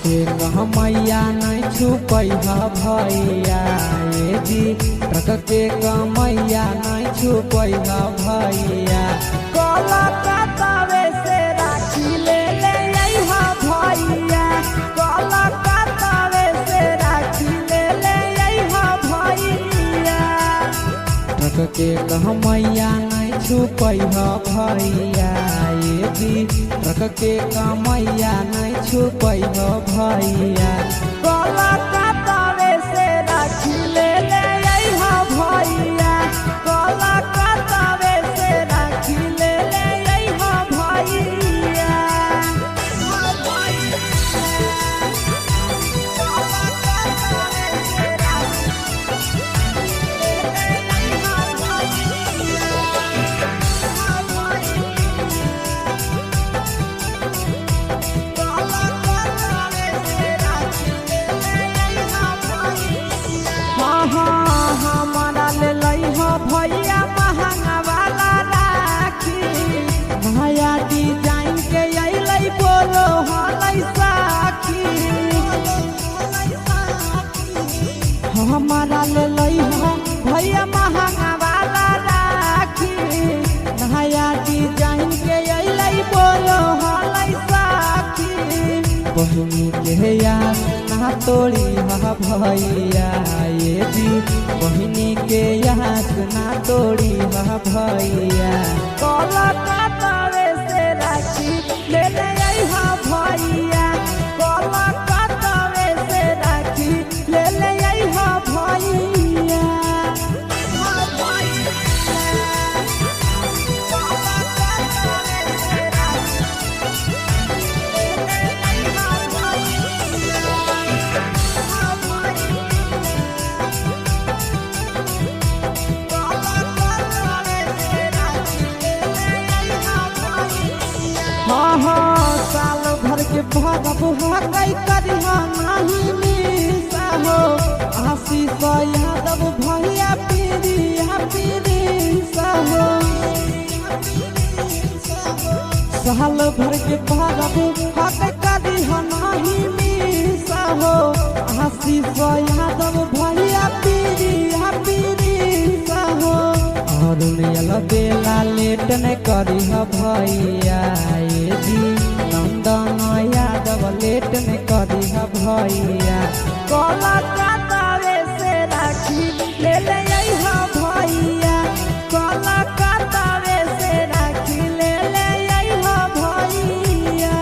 के मैया नहीं छुपैहा भैया ये जी ट्रक के मैया नहीं छुपैहा भैया कलकत्तावे से राखी ले अइहा भैया कलकत्तावे से राखी ले अइहा भैया ट्रक के मैया नहीं छुपैहा भैया ये जी ट्रक के मैया नहीं छुपैहा भैया कलकत्तावे से राखी ले अइहा भैया कलकत्तावे से राखी ले अइहा भैया भैया महंगा वाला राखी भैया डिजाइन के अइलै बोलो हलै साखी हमारा ले भैया महंगा वाला राखी भैया डिजाइन के अइलै बोलो हलै साखी बहिनी के याद ना तोड़ी हा भैया ये जी बहिनी के याद ना तोड़ी हा भैया कलकत्तावे से राखी ले अइहा भैया कलकत्तावे से राखी ले अइहा भैया साल भर के भरब हकई करिहा नहीं मिसा हो आशीष यादव भैया पीरी हो साल भर के भरब हकई करिहा नहीं मिसा हो आशीष यादव भैया पीरी हो और बेला लेट न करिहा भैया ये जी नंदन यादव लेट न करिहा भैया कलकत्तावे से राखी ले अइहा भैया कलकत्तावे से राखी ले अइहा भैया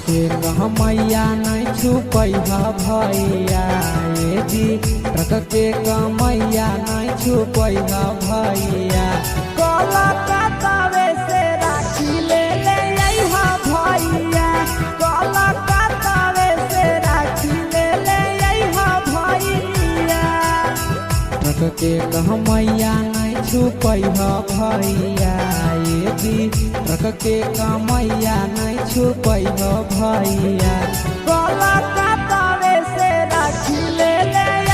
के मैया नहीं छुपैहा भैया ये जी ट्रक के मैया नहीं छुपैहा भैया कलकत्तावे से राखी ले अइहा भैया कलकत्तावे से राखी ले अइहा भैया ट्रक के मैया नहीं छुपैहा भैया ये जी ट्रक के मैया नहीं छुपैहा भैया कलकत्तावे से राखी ले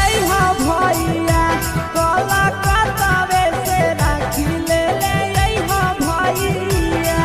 अइहा भैया कलकत्तावे से राखी ले अइहा भैया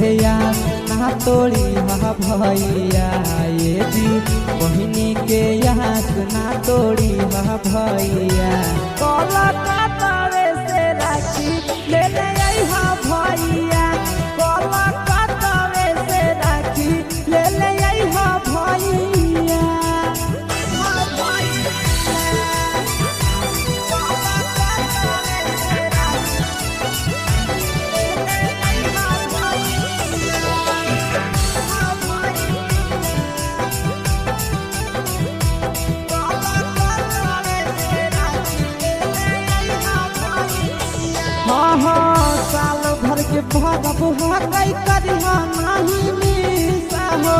के यार ना तोड़ी हा भैया ये जी बहिनी के याद ना तोड़ी हा भैया कोलकाता से राखी ले ले आई हा भैया कोलकाता से राखी ले ले आई हा भैया साल भर के भगब हकई करिहा नहीं मिसा हो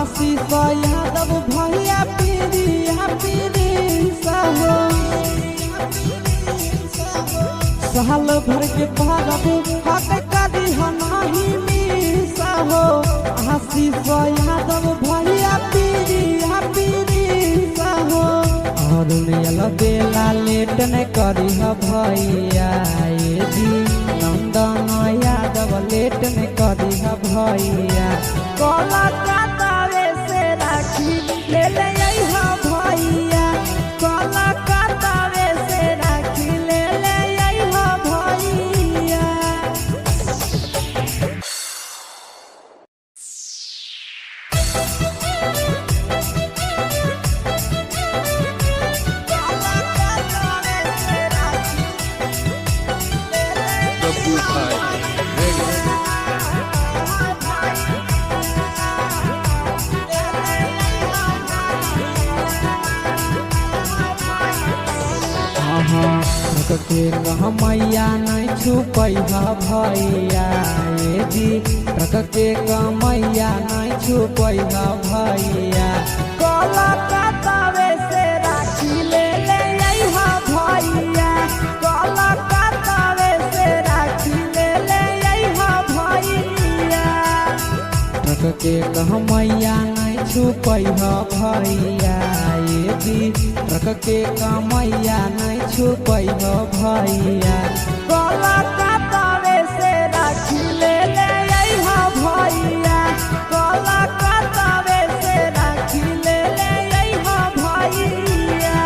आशीष यादव भैया पीरिया पीरिसा हो साल भर के भगब हकई करिहा नहीं मिसा हो आशीष यादव भैया पीरिया पीरिसा हो और बेला लेट न करिहा भैया जी नंदन यादव लेट न करिहा भैया कोलकाता से राखी ले ले आई हा भैया कोलकाता से राखी ले ले आई हा भैया के मैया नहीं छुपैहा भैया ये जी ट्रक के मैया नहीं छुपैहा भैया कोलकाता से राखी ले ले आई हा भैया कोलकाता से राखी ले ले आई हा भैया ट्रक के मैया नहीं छुपैहा भैया ये जी ट्रक के मैया नहीं छुपैहा भैया कोलकाता से राखी ले ले आई हा भैया कोलकाता से राखी ले ले आई हा भैया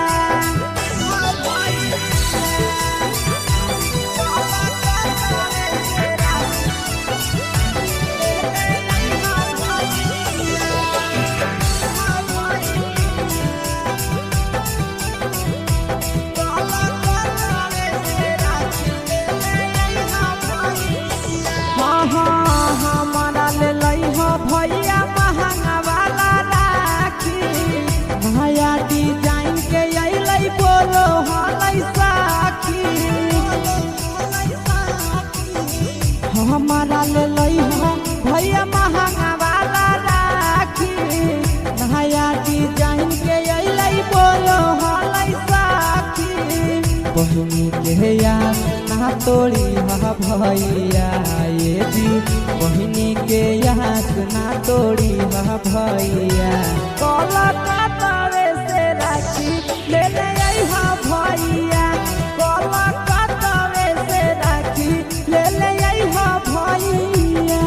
हमारा ले लई हो भैया महंगा वाला राखी भैया डिजाइन के अइलै बोलो हलै साखी हमारा ले लई हो भैया महंगा वाला राखी भैया डिजाइन के अइलै बोलो हलै साखी बहिनी के यार ना तोड़ी हा भैया ये जी बहिनी के याद ना तोड़ी हा भैया कोलकाता से राखी ले ले आई हा भैया कोलकाता से राखी ले ले आई हा भैया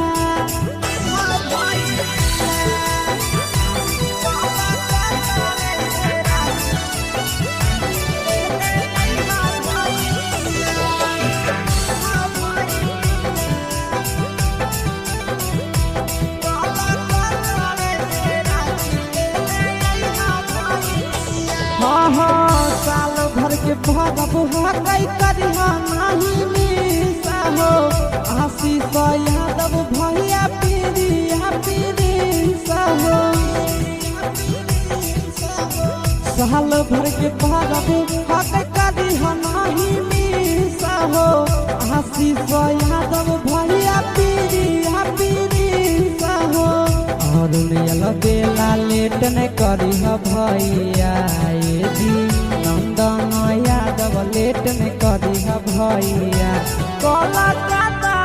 साल भर के भगब हकई करिहा नहीं मिसा हो आशीष यादव भैया पीरिया पीरिसा हो साल भर के भगब हकई करिहा नहीं मिसा हो आशीष यादव भैया पीरिया पीरिसा हो और बेला लेट न करिहा भैया ये जी नंदन यादव लेट न करिहा भैया कोलकाता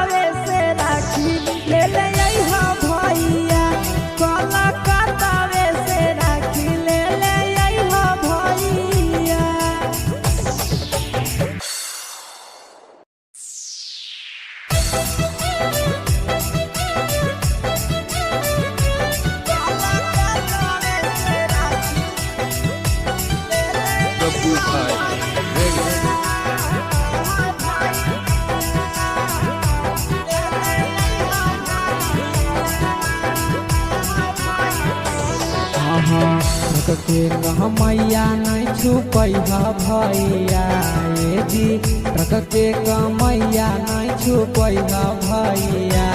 से राखी ले ले आई हा भैया कोलकाता से राखी ले ले आई हा भैया ट्रक के कहमैया नहीं छुपै भैया ये जी ट्रक के कहमैया नहीं छुपै भैया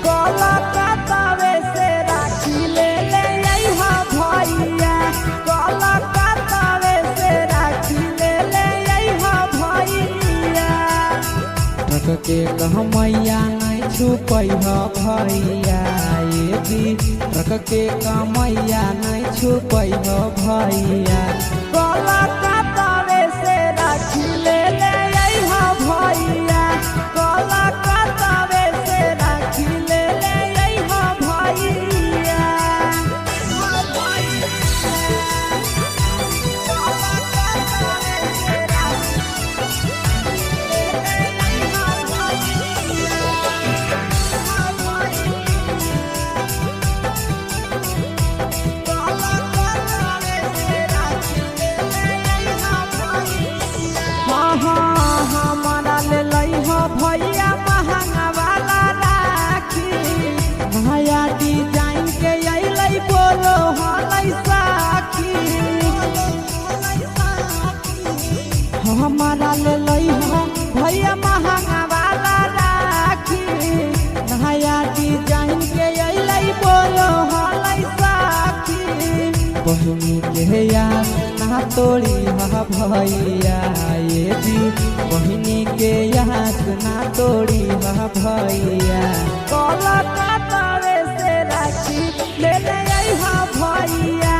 कलकत्तावे से राखी ले ले अइहा भैया कलकत्तावे से राखी ले ले अइहा भैया ट्रक के कहमैया नहीं छुपै भैया ये जी ट्रक के कहमैया नहीं छुपै भैया कलकत्तावे से राखी ले ले अइहा भैया कलकत्तावे से राखी ले ले अइहा भैया हमारा ले लइहा भैया महंगा वाला राखी नया डिजाइन के अइलै बोलो हलै साखी हमारा ले लइहा भैया महंगा वाला राखी नया डिजाइन के अइलै बोलो हलै साखी बहिनी के याद ना तोड़ी भैया ये जी बहिनी के याद ना तोड़ी भैया कलकत्तावे से राखी ले ले अइहा भैया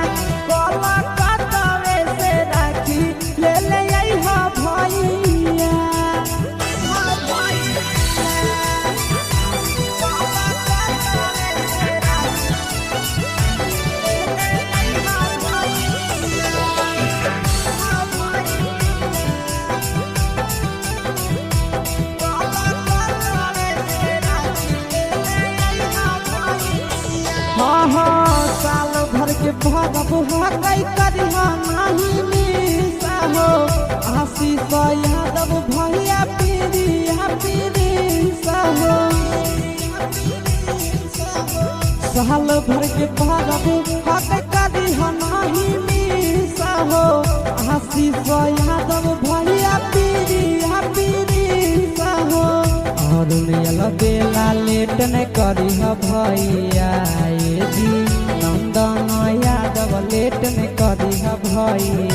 कलकत्तावे से राखी ले ले अइहा भैया साल भर के भरब हकई करिहा नहीं मिसा हो आशीष यादव भैया पीरिया पीरिसा हो साल भर के भरब हकई करिहा नहीं मिसा हो आशीष यादव भैया पीरिया पीरिसा हो और बेला लेट न करी भैया ये जी नंदन यादव लेट न करी भैया।